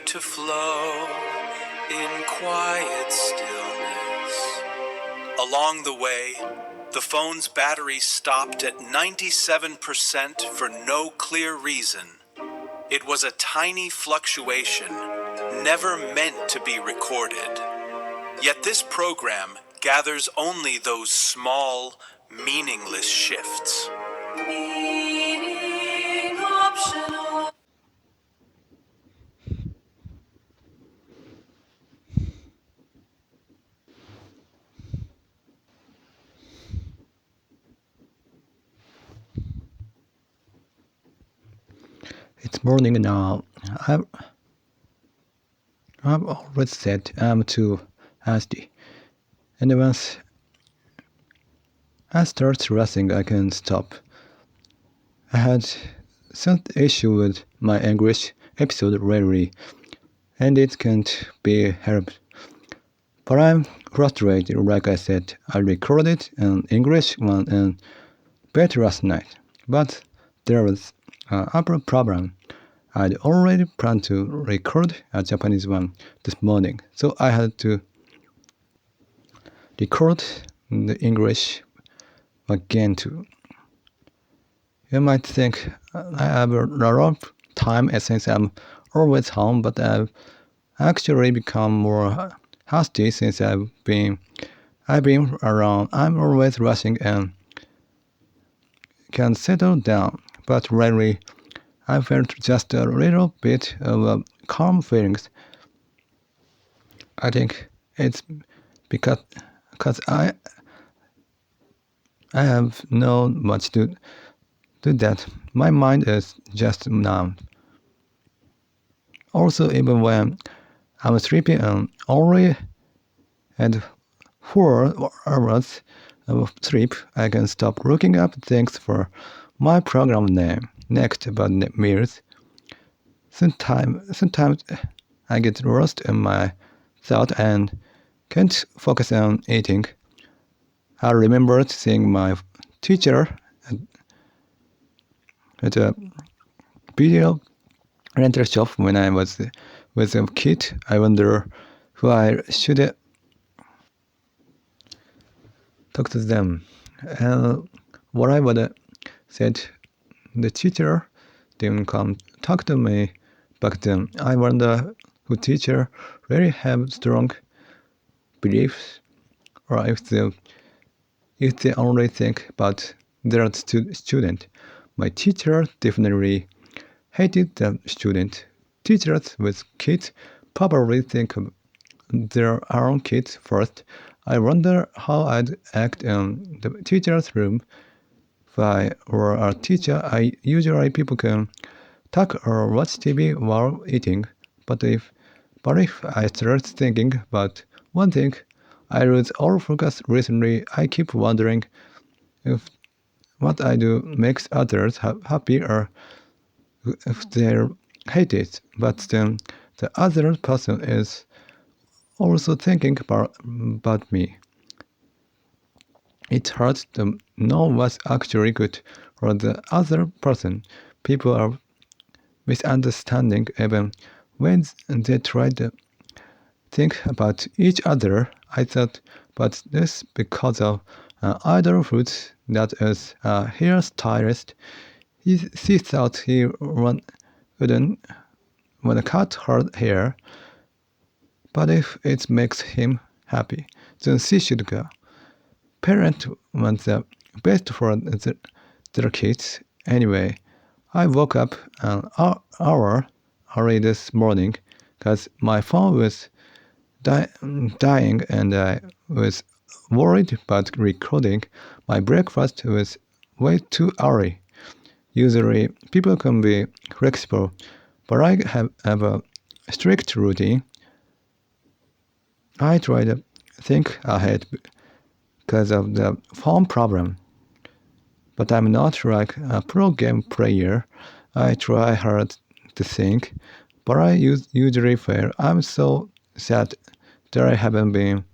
to flow in quiet stillness. Along the way, the phone's battery stopped at 97% for no clear reason. It was a tiny fluctuation, never meant to be recorded. Yet this program gathers only those small, meaningless shifts. Meaning optional. It's morning now. I've always said I'm too asthey, and once I start rushing, I can't stop. I had some issue with my English episode lately, and it can't be helped. But I'm frustrated. Like I said, I recorded an English one and better last night, but there was another problem. I'd already planned to record a Japanese one this morning, so I had to record the English again too. You might think I have a lot of time since I'm always home, but I've actually become more hasty since I've been around. I'm always rushing and can't settle down, but lately I felt just a little bit of calm feelings. I think it's because I have known much to do that. My mind is just numb. Also, even when I'm sleeping and only had 4 hours of sleep, I can stop looking up things for my program name next about meals. Sometimes I get lost in my thought and can't focus on eating. I remembered seeing my teacher at a video rental shop when I was with a kid. I wonder who I should talk to them. And what I would have said, the teacher didn't come talk to me back then. I wonder who teacher really have strong beliefs, or if they only think about their student. My teacher definitely hated the student. Teachers with kids probably think of their own kids first. I wonder how I'd act in the teacher's room. If I were a teacher, usually people can talk or watch TV while eating. But if I start thinking about one thing, I lose all focus. Recently, I keep wondering if what I do makes others happy or if they're hated. But then the other person is also thinking about me. It's hard to know what's actually good for the other person. People are misunderstanding even when they try to think about each other. I thought about this because of idolhood, that is a hairstylist. She thought he wouldn't want to cut her hair, but if it makes him happy, then she should go. Parents want the best for their kids. Anyway, I woke up an hour early this morning because my phone was dying and I was worried about recording. My breakfast was way too early. Usually, people can be flexible, but I have a strict routine. I try to think ahead because of the phone problem, but I'm not like a pro game player. I try hard to think, but I usually fail. I'm so sad that I haven't been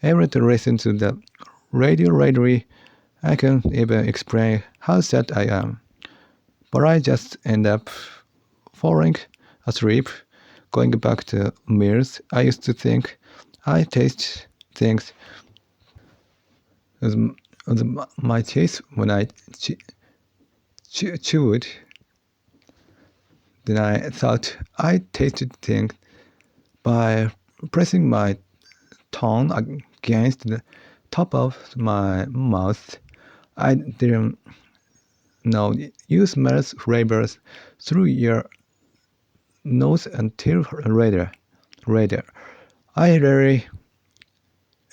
able to listen to the radio lately. I can't even explain how sad I am, but I just end up falling asleep going back to meals, I used to think I taste things as my taste when I chewed. Then I thought I tasted things by pressing my tongue against the top of my mouth. I didn't know you smell flavors through your nose until later. I really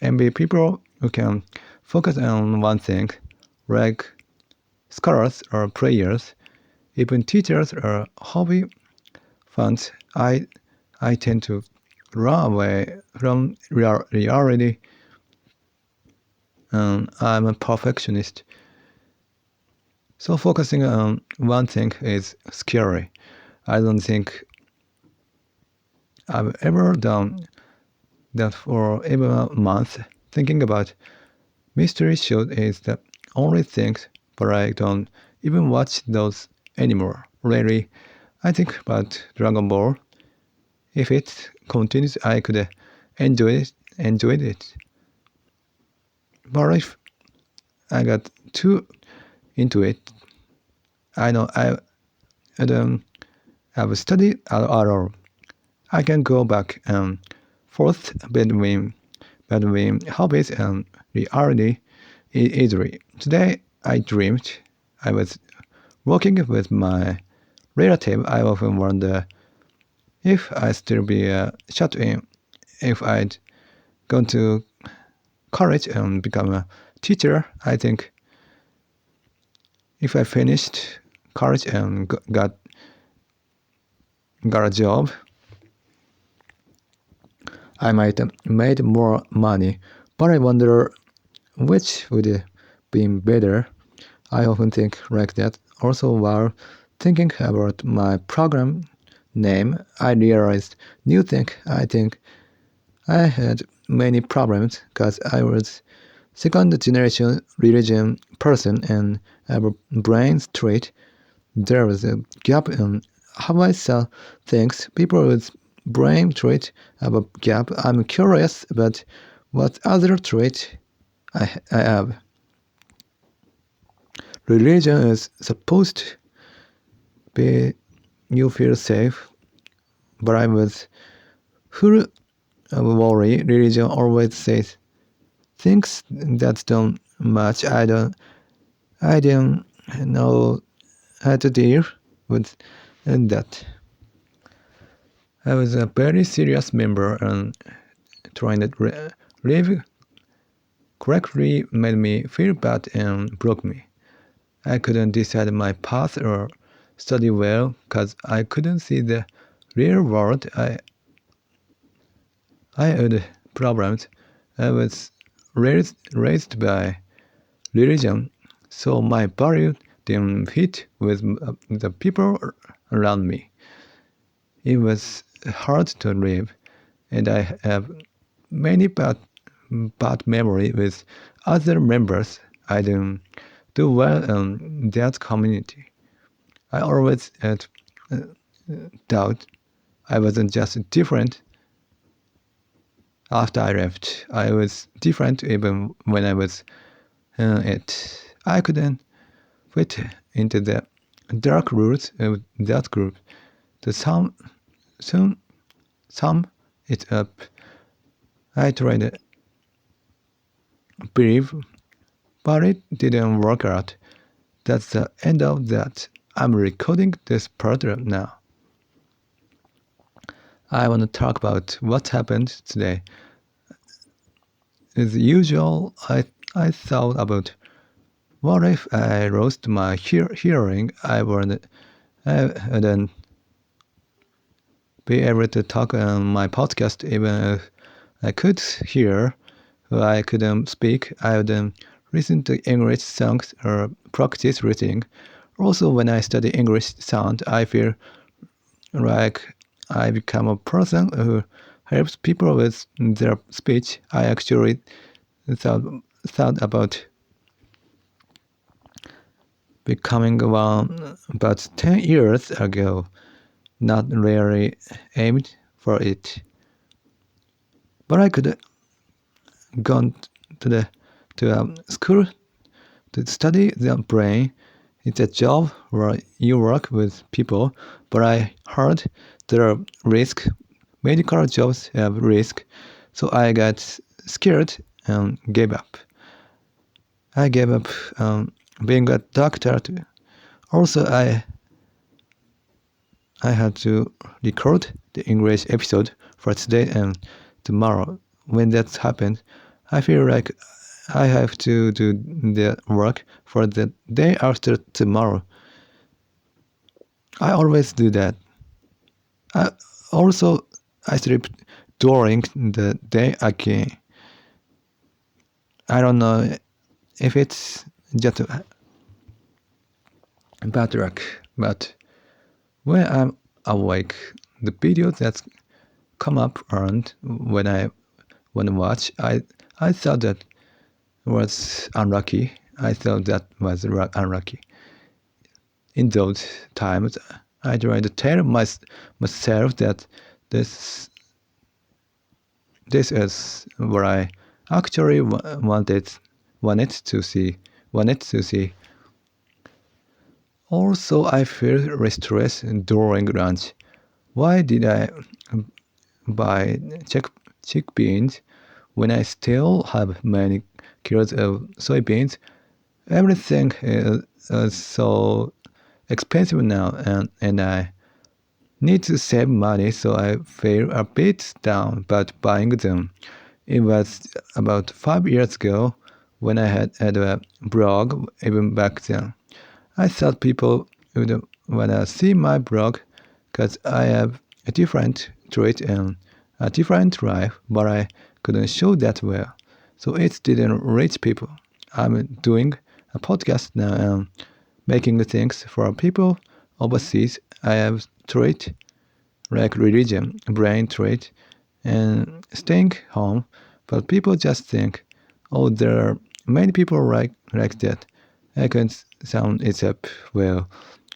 envy people who can focus on one thing, like scholars or players, even teachers or hobby fans. I tend to run away from reality. I'm a perfectionist, so focusing on one thing is scary. I don't think I've ever done that for even a month. Thinking about mystery shows is the only thing, but I don't even watch those anymore. Really, I think about Dragon Ball. If it continues, I could enjoy it. But if I got too into it, I know I don't have studied at all. I can go back and forth between hobbies and reality easily. Today I dreamed I was working with my relative. I often wonder if I'd still be shut in, if I'd gone to college and become a teacher. I think if I finished college and got a job, I might have made more money, but I wonder which would be better. I often think like that. Also, while thinking about my program name, I realized new thing. I think I had many problems because I was second generation religion person and have a brain trait. There was a gap in how I saw things. People with brain trait have a gap. I'm curious about what other trait I have. Religion is supposed to be you feel safe, but I was full of worry. Religion always says things that don't match. I didn't know how to deal with that. I was a very serious member, and trying to live correctly made me feel bad and broke me. I couldn't decide my path or study well because I couldn't see the real world. I had problems. I was raised by religion, so my value didn't fit with the people around me. It was hard to live, and I have many bad memories with other members. I didn't do well in that community. I always had doubt I wasn't just different. After I left, I was different even when I was it. I couldn't fit into the dark roots of that group. To sum it up, I tried to believe, but it didn't work out. That's the end of that. I'm recording this part now. I want to talk about what happened today. As usual, I thought about what if I lost my hearing. I wouldn't be able to talk on my podcast even if I could hear. I couldn't speak. I would listen to English songs or practice reading. Also, when I study English sound, I feel like I become a person who helps people with their speech. I actually thought about becoming one about 10 years ago. Not really aimed for it. But I could gone to school to study the brain. It's a job where you work with people, but I heard there are risks. Medical jobs have risk, so I got scared and gave up. I gave up being a doctor. Also, I had to record the English episode for today and tomorrow. When that happened, I feel like I have to do the work for the day after tomorrow. I always do that. I sleep during the day again. I don't know if it's just bad luck, but when I'm awake, the videos that come up around when I want to watch, I thought that was unlucky. I thought that was unlucky. In those times, I tried to tell myself that this is what I actually wanted to see. Also, I feel stressed during lunch. Why did I buy chickpeas when I still have many kilos of soybeans? Everything is so expensive now, and I need to save money, so I feel a bit down about buying them. It was about 5 years ago when I had a blog. Even back then, I thought people would wanna see my blog because I have a different trait and a different life, but I couldn't show that well, so it didn't reach people. I'm doing a podcast now and making things for people overseas. I have trait like religion, brain trait, and staying home, but people just think, oh, there are many people like that. I can't sound it up well,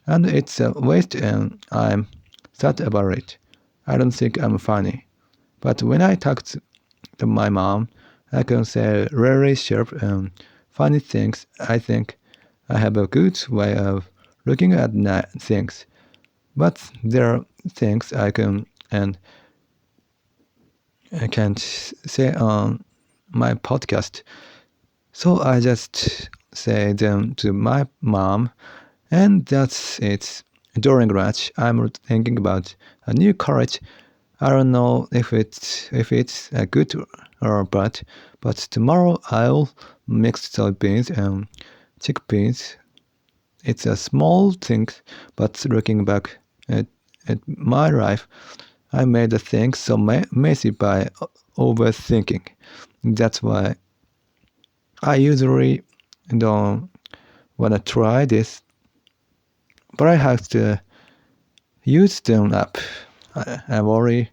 and it's a waste, and I'm sad about it. I don't think I'm funny, but when I talk to my mom, I can say really sharp and funny things. I think I have a good way of looking at things, but there are things I can't say on my podcast. So I just say them to my mom, and that's it. During lunch, I'm thinking about a new college. I don't know if it's a good or bad, but tomorrow I'll mix soybeans and chickpeas. It's a small thing, but looking back at my life, I made the thing so messy by overthinking. That's why I usually don't want to try this, but I have to use them up. I worry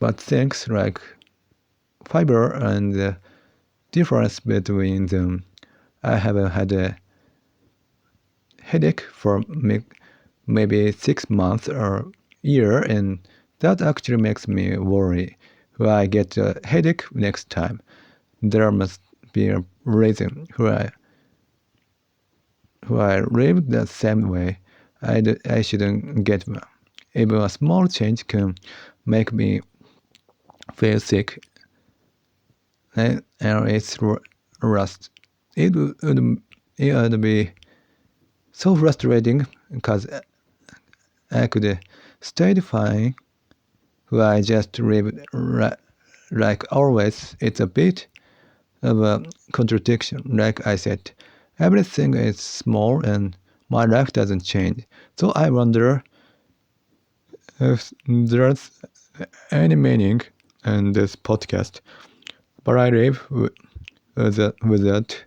about things like fiber and the difference between them. I haven't had a headache for maybe 6 months or year, and that actually makes me worry. Will I get a headache next time? There must be a reason why I live the same way. I shouldn't get one. Even a small change can make me feel sick, and it's rust. It would be so frustrating because I could stay fine who I just live like always. It's a bit of a contradiction. Like I said, everything is small and my life doesn't change. So I wonder if there's any meaning in this podcast. But I live without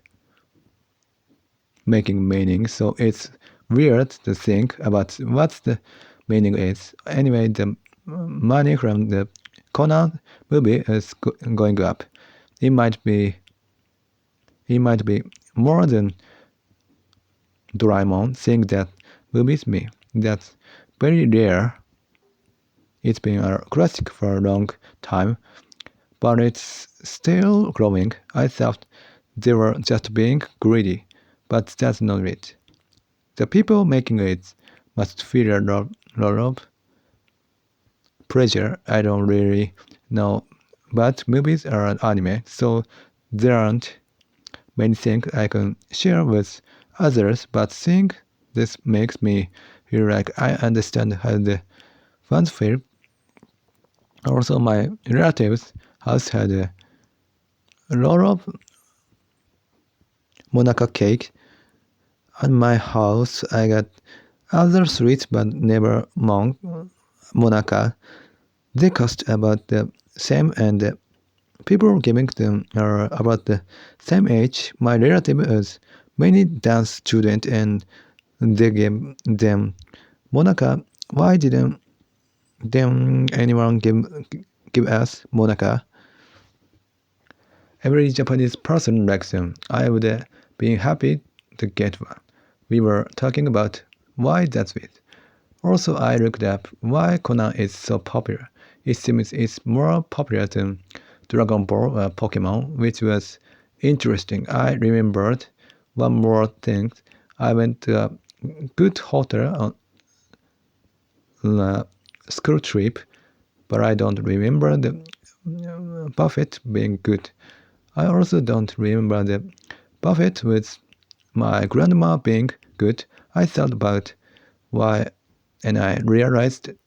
making meaning. So it's weird to think about what the meaning is. Anyway, the money from the Conan movie is going up. It might be more than Doraemon seeing that movies me. That's very rare. It's been a classic for a long time, but it's still growing. I thought they were just being greedy, but that's not it. The people making it must feel a lot of pressure. I don't really know, but movies are an anime, so there aren't many things I can share with others, but seeing this makes me feel like I understand how the fans feel. Also, my relatives' house had a lot of Monaco cake. At my house, I got other sweets, but never Monaco. They cost about the same, and the people giving them are about the same age. My relative is many dance student, and they gave them Monaco. Why didn't anyone give us Monaco? Every Japanese person likes them. I would be happy to get one. We were talking about why that's it. Also, I looked up why Conan is so popular. It seems it's more popular than Dragon Ball or Pokemon, which was interesting. I remembered one more thing. I went to a good hotel on a school trip, but I don't remember the buffet being good. I also don't remember the buffet with my grandma being good. I thought about why, and I realized it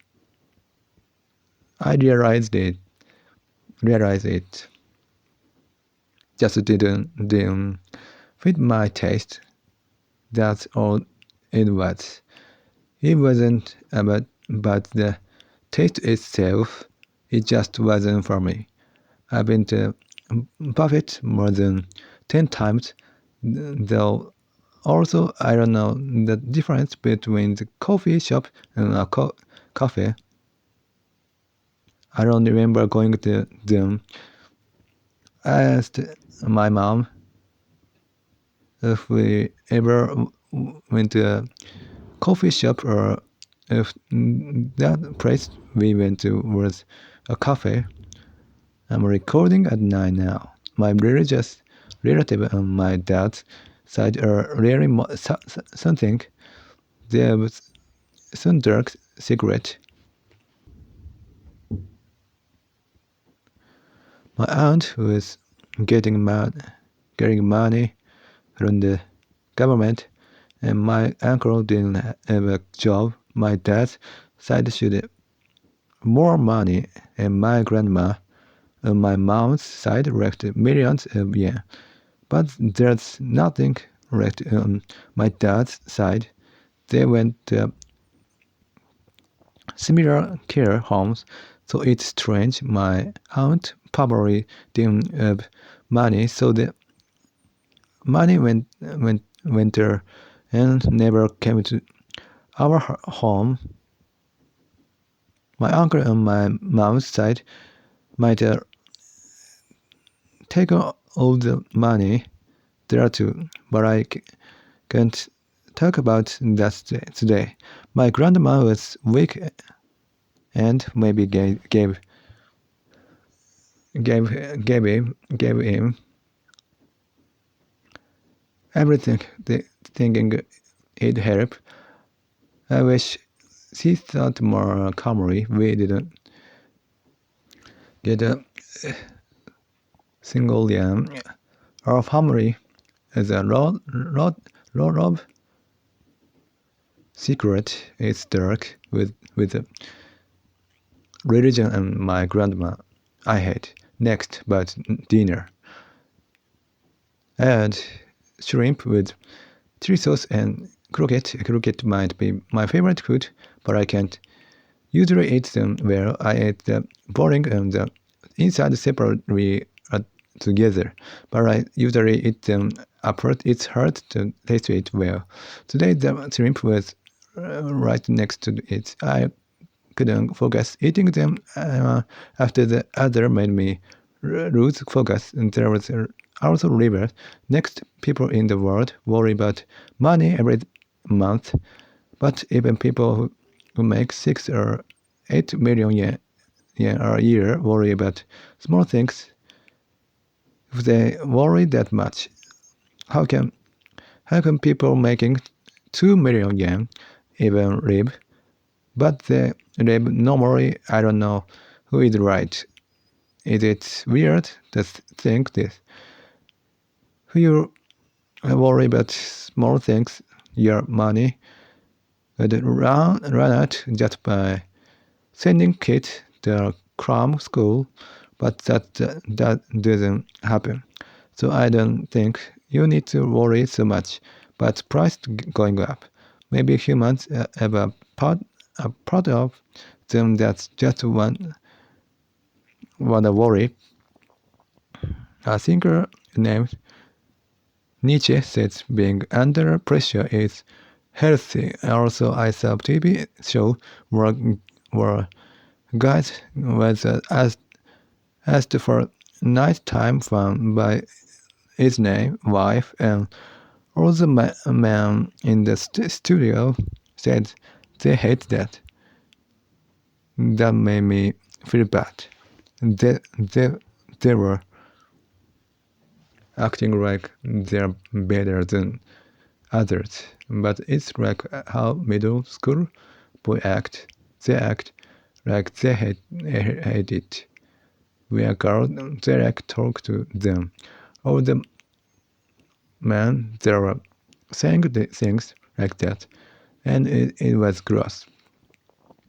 just didn't fit my taste. That's all it was. It wasn't about the taste itself. It just wasn't for me. I've been to buffet more than 10 times, though. Also, I don't know the difference between the coffee shop and a cafe. I don't remember going to them. I asked my mom if we ever went to a coffee shop or if that place we went to was a cafe. I'm recording at 9 now. My religious relative on my dad's side are really something. There was some dark secret. My aunt who is getting money from the government, and my uncle didn't have a job. My dad's side should more money, and my grandma on my mom's side wrecked millions of yen. But there's nothing wrecked on my dad's side. They went to similar care homes, so it's strange. My aunt probably didn't have money, so the money went there and never came to our home. My uncle on my mom's side might have taken all the money there too, but I can't talk about that today. My grandma was weak and maybe gave him everything, thinking it'd help. I wish she thought more calmly. We didn't get a single yen. Our family is a lot of secret. It's dark with religion and my grandma. I hate. Next, but dinner. Add shrimp with chili sauce and croquette. Croquette might be my favorite food, but I can't usually eat them well. I ate the boring and the inside separately together, but I usually eat them apart. It's hard to taste it well. Today the shrimp was right next to it. I couldn't focus eating them after the other made me lose focus. And there was also river. Next, people in the world worry about money every month, but even people who make 6 or 8 million yen a year worry about small things. If they worry that much, how can people making 2 million yen even live? But they live normally. I don't know who is right. Is it weird to think this? Who you worry about small things, your money would run out just by sending kids to cram school, but that doesn't happen. So I don't think you need to worry so much. But price going up. Maybe humans have a part of them that's just wanna worry. A thinker named Nietzsche says being under pressure is healthy. Also, I saw a TV show where guys was asked for nighttime fun by his wife, and all the men in the studio said they hate that. That made me feel bad. They were acting like they're better than others, but it's like how middle school boys act. They act like they hate it. When girls direct talk to them, all the men they were saying things like that, and it was gross.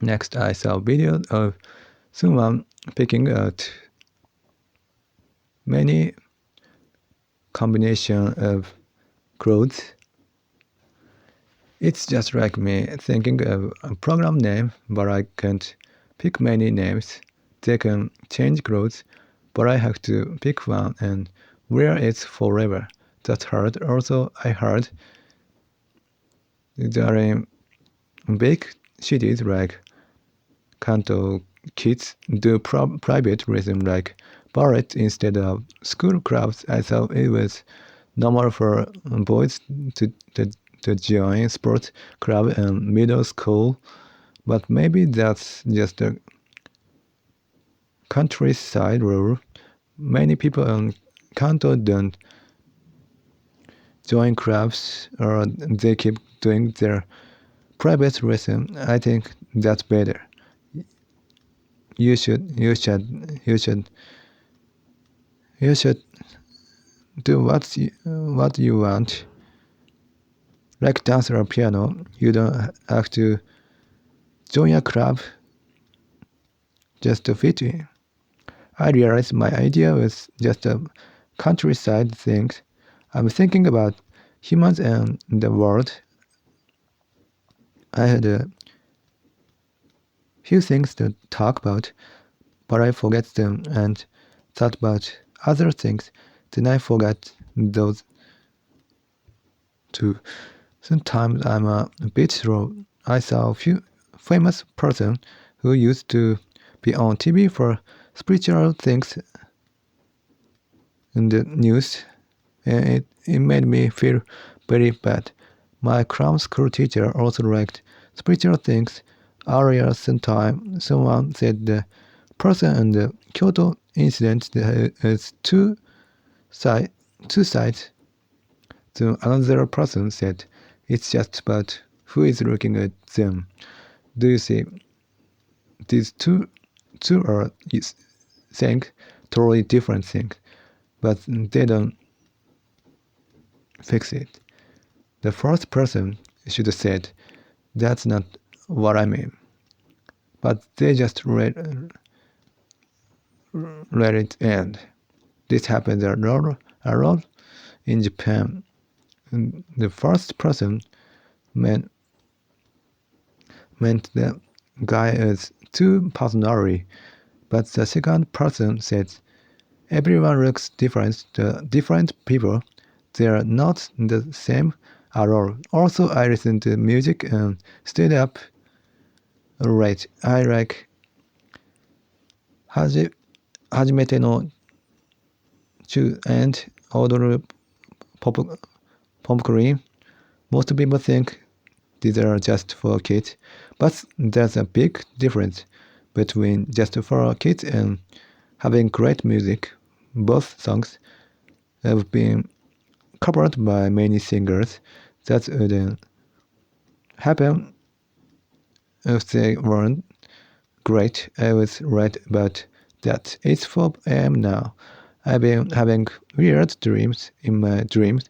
Next, I saw a video of someone picking out many combination of clothes. It's just like me thinking of a program name, but I can't pick many names. They can change clothes, but I have to pick one and wear it forever. That's hard. Also, I heard there in big cities like Kanto, kids do private rhythm like ballet instead of school clubs. I thought it was normal for boys to join sports club in middle school, but maybe that's just a countryside rule. Many people in Kanto don't join clubs, or they keep doing their private rhythm. I think that's better. You should do what you want. Like dance or piano, you don't have to join a club just to fit in. I realized my idea was just a countryside thing. I'm thinking about humans and the world. I had a few things to talk about, but I forget them and thought about other things. Then I forgot those too. Sometimes I'm a bit slow. I saw a few famous person who used to be on TV for spiritual things in the news, and it made me feel very bad. My cram school teacher also liked spiritual things. Earlier someone said the person in the Kyoto incident has two sides. So another person said it's just about who is looking at them. Do you see? These two are saying totally different things, but they don't fix it. The first person should have said, "That's not what I mean," but they just let it end. This happens a lot in Japan. And the first person meant the guy is too personality, but the second person said everyone looks different to different people. They are not the same at all. Also, I listen to music and stayed up late. I like 初めての中 and 踊る pop cream. Most people think these are just for kids, but there's a big difference. between Just for Kids and Having Great Music. Both songs have been covered by many singers. That wouldn't happen if they weren't great. I was right about that. It's 4 a.m. now. I've been having weird dreams. In my dreams,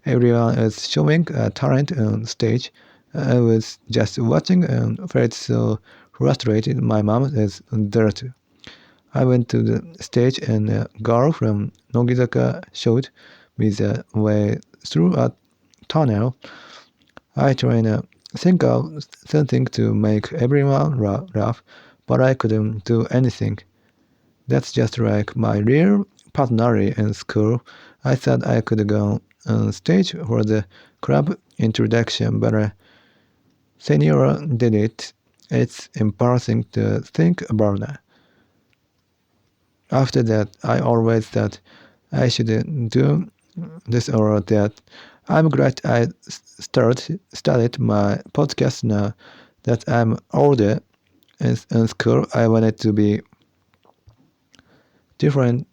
everyone is showing a talent on stage. I was just watching and felt so frustrated. My mom is there too. I went to the stage and a girl from Nogizaka showed me the way through a tunnel. I tried to think of something to make everyone laugh, but I couldn't do anything. That's just like my real personality in school. I thought I could go on stage for the club introduction, but a senior did it. It's embarrassing to think about that. After that, I always thought I should do this or that. I'm glad I started my podcast now that I'm older. In school, I wanted to be different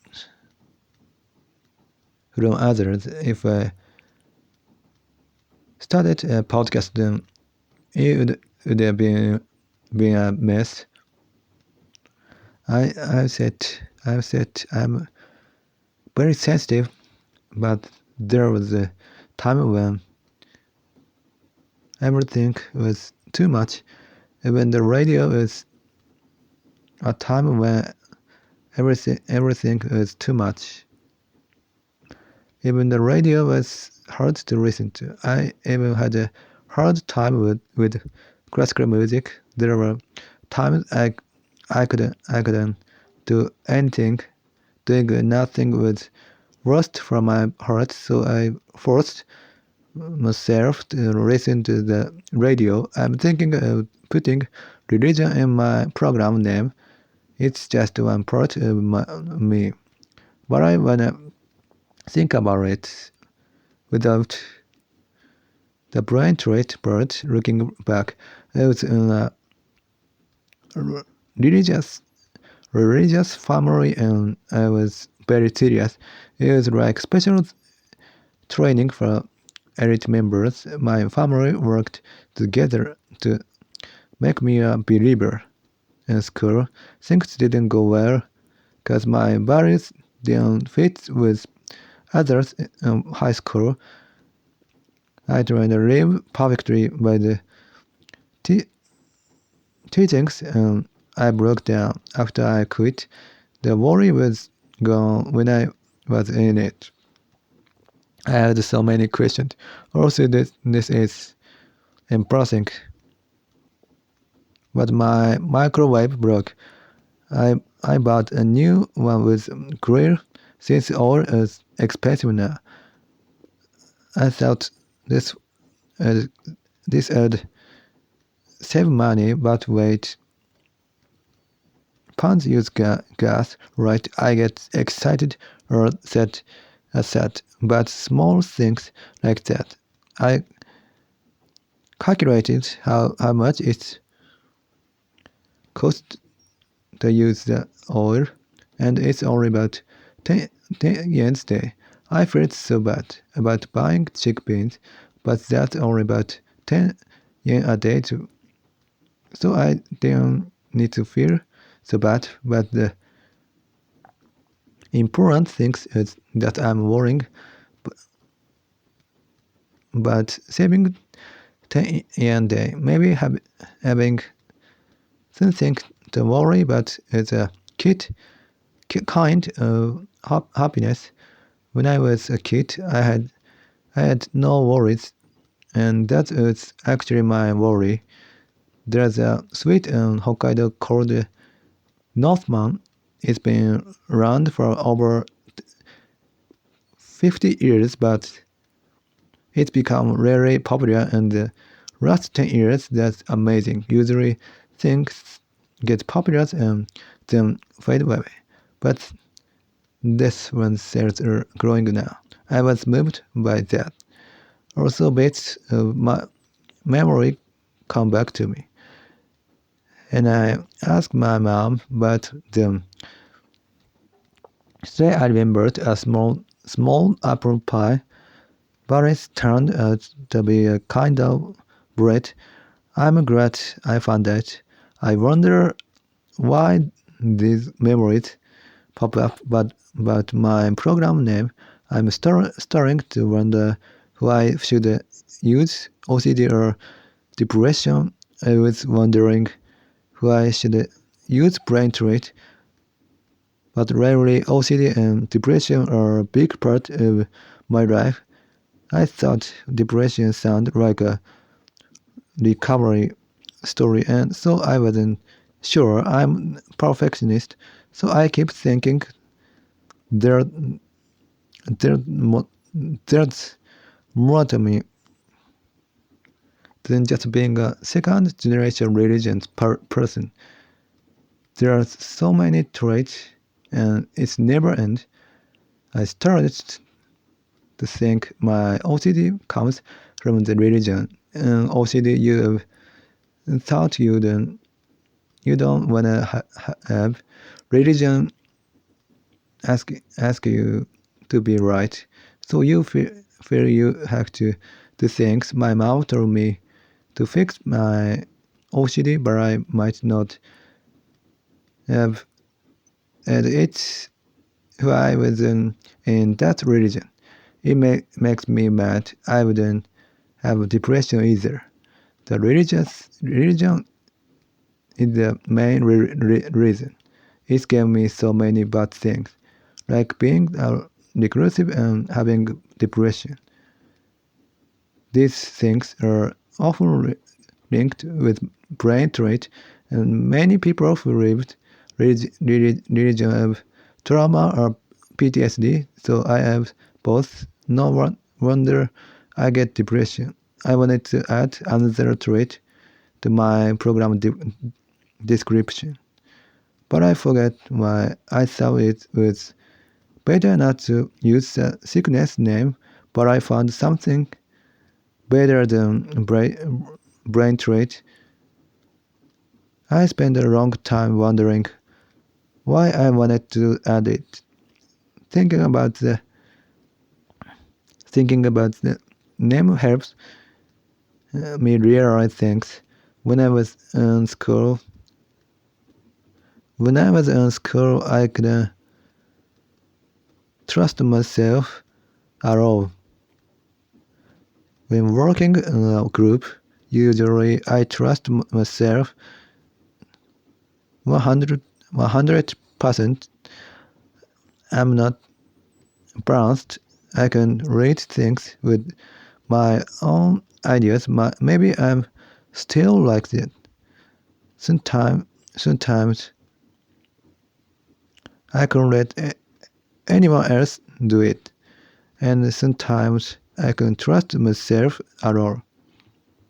from others. If I started a podcast, then it would have been a mess. I've said I'm very sensitive, but there was a time when everything was too much. Even the radio was a time when everything was too much. Even the radio was hard to listen to. I even had a hard time with classical music. There were times I couldn't do anything. Doing nothing was worst from my heart, so I forced myself to listen to the radio. I'm thinking of putting religion in my program name. It's just one part of me. But I wanna think about it without the brain trait part. Looking back, I was in a religious family and I was very serious. It was like special training for elite members. My family worked together to make me a believer. In school, things didn't go well because my values didn't fit with others in high school. I tried to live perfectly by the teachings and I broke down after I quit. The worry was gone when I was in it. I had so many questions. Also, this is embarrassing. But my microwave broke. I bought a new one with grill since all is expensive now. I thought uh, this would save money, but wait. Pans use gas, right? I get excited or sad, but small things like that. I calculated how much it cost to use the oil, and it's only about 10 yen a day. I felt so bad about buying chickpeas, but that's only about 10 yen a day too. So I didn't need to feel so bad, but the important thing is that I'm worrying, but saving 10 yen a day, maybe having something to worry about is a kind of happiness. When I was a kid, I had no worries, and that is actually my worry. There's a sweet in Hokkaido called Northman. It's been around for over 50 years, but it's become really popular in the last 10 years. That's amazing. Usually things get popular and then fade away. But this one sales are growing now. I was moved by that. Also bits of my memory come back to me. and I asked my mom about them. Today I remembered a small apple pie, but it turned out to be a kind of bread. I'm glad I found that. I wonder why these memories pop up, but my program name, I'm starting to wonder who I should use, OCD or depression. I was wondering who I should use brain trait, but rarely OCD and depression are a big part of my life. I thought depression sounded like a recovery story, and so I wasn't sure. I'm perfectionist, so I keep thinking there, there, there's more to me than just being a second generation religion person. There are so many traits, and it's never ends. I started to think my OCD comes from the religion, and OCD you thought you don't wanna have. Religion ask you to be right, so you feel you have to do things. My mom told me to fix my OCD, but I might not have, and it's who I was in that religion. It makes me mad. I wouldn't have depression either. The religion is the main reason. It gave me so many bad things, like being reclusive and having depression. These things are often linked with brain trait, and many people who lived religion have trauma or PTSD, so I have both. No wonder I get depression. I wanted to add another trait to my program description, but I forgot why. I thought it was better not to use the sickness name, but I found something better than brain trait. I spent a long time wondering why I wanted to add it. Thinking about the name helps me realize things. When I was in school, I couldn't trust myself at all. When working in a group, usually I trust myself 100%. I'm not balanced. I can read things with my own ideas. Maybe I'm still like that. Sometimes I can let anyone else do it, and sometimes I can trust myself at all.